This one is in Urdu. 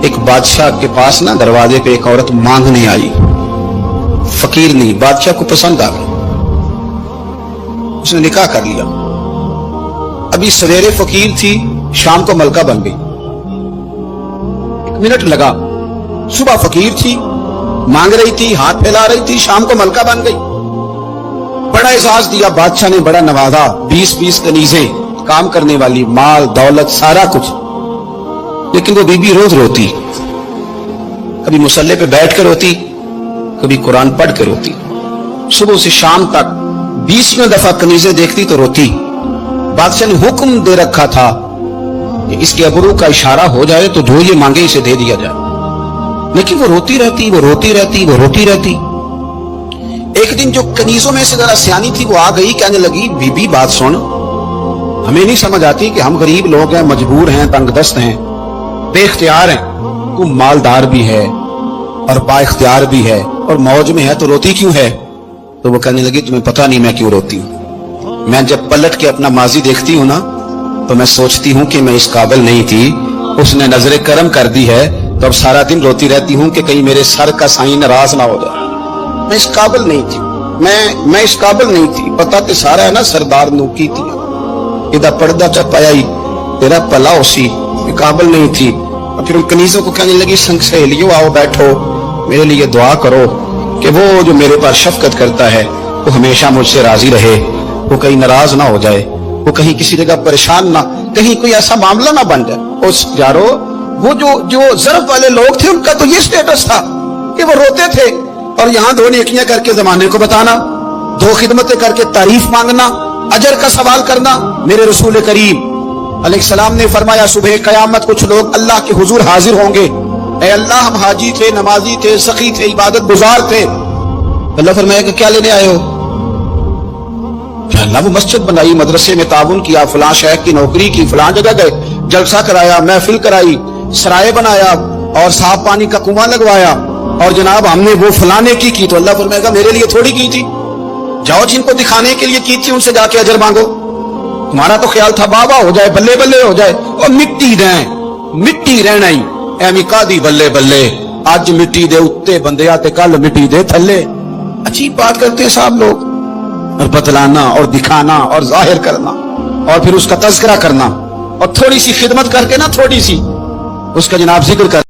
ایک بادشاہ کے پاس نا دروازے پہ ایک عورت مانگنے آئی، فقیر نہیں، بادشاہ کو پسند آ گئی، اس نے نکاح کر لیا۔ ابھی سویرے فقیر تھی، شام کو ملکہ بن گئی، 1 منٹ لگا۔ صبح فقیر تھی، مانگ رہی تھی، ہاتھ پھیلا رہی تھی، شام کو ملکہ بن گئی۔ بڑا اعزاز دیا بادشاہ نے، بڑا نوازا، 20 کنیزیں، کام کرنے والی، مال دولت سارا کچھ۔ لیکن وہ بی بی روز روتی، کبھی مصلے پہ بیٹھ کے روتی، کبھی قرآن پڑھ کے روتی۔ صبح سے شام تک 20 دفعہ کنیزیں دیکھتی تو روتی۔ بادشاہ نے حکم دے رکھا تھا کہ اس کے ابرو کا اشارہ ہو جائے تو جو یہ مانگے اسے دے دیا جائے، لیکن وہ روتی رہتی، وہ روتی رہتی، وہ روتی رہتی۔ ایک دن جو کنیزوں میں سے ذرا سیانی تھی وہ آ گئی، کہنے لگی بی بی بات سن، ہمیں نہیں سمجھ آتی کہ ہم غریب لوگ ہیں، مجبور ہیں، تنگ دست ہیں، بے اختیار ہیں، تو مالدار بھی ہے اور با اختیار بھی ہے اور موج میں ہے، تو روتی کیوں ہے؟ تو وہ کہنے لگی تمہیں پتہ نہیں میں کیوں روتی ہوں، میں جب پلٹ کے اپنا ماضی دیکھتی ہوں نا تو میں سوچتی ہوں کہ میں اس قابل نہیں تھی، اس نے نظر کرم کر دی ہے، تو اب سارا دن روتی رہتی ہوں کہ کہیں میرے سر کا سائیں ناراض نہ ہو جائے، میں اس قابل نہیں تھی، میں اس قابل نہیں تھی، پتہ تے سارا ہے نا سردار نو کی تھی، ادھا پردہ چا پایا ہی تیرا پلا اسی، میں قابل نہیں تھی۔ اور پھر ان کنیزوں کو کہنے لگی سنگ سہیلیوں آؤ بیٹھو، میرے لیے دعا کرو کہ وہ جو میرے پاس شفقت کرتا ہے وہ ہمیشہ مجھ سے راضی رہے، وہ کہیں ناراض نہ ہو جائے، وہ کہیں کسی جگہ پریشان نہ، کہیں کوئی ایسا معاملہ نہ بن جائے۔ اس یارو وہ جو ضرب والے لوگ تھے ان کا تو یہ سٹیٹس تھا کہ وہ روتے تھے، اور یہاں 2 نیکیاں کر کے زمانے کو بتانا، 2 خدمتیں کر کے تعریف مانگنا، اجر کا سوال کرنا۔ میرے رسول کریم علیہ السلام نے فرمایا صبح قیامت کچھ لوگ اللہ کے حضور حاضر ہوں گے، اے اللہ ہم حاجی تھے، نمازی تھے، سخی تھے، عبادت گزار تھے۔ اللہ فرمایا کہ کیا لینے آئے ہو؟ کہ اللہ وہ مسجد بنائی، مدرسے میں تعاون کیا، فلاں شیخ کی نوکری کی، فلاں جگہ گئے، جلسہ کرایا، محفل کرائی، سرائے بنایا اور صاف پانی کا کنواں لگوایا، اور جناب ہم نے وہ فلانے کی تو اللہ فرمائے گا میرے لیے تھوڑی کی تھی، جاؤ جن کو دکھانے کے لیے کی تھی ان سے جا کے اجر مانگو، تمہارا تو خیال تھا بابا ہو جائے، بلے بلے ہو جائے، اور مٹی دیں، مٹی رہنا ہی اے مکا دی بلے بلے، آج مٹی دے اتے بندے آتے کل مٹی دے تھلے۔ عجیب بات کرتے ہیں صاحب لوگ، اور بتلانا اور دکھانا اور ظاہر کرنا اور پھر اس کا تذکرہ کرنا، اور تھوڑی سی خدمت کر کے نا، تھوڑی سی اس کا جناب ذکر کر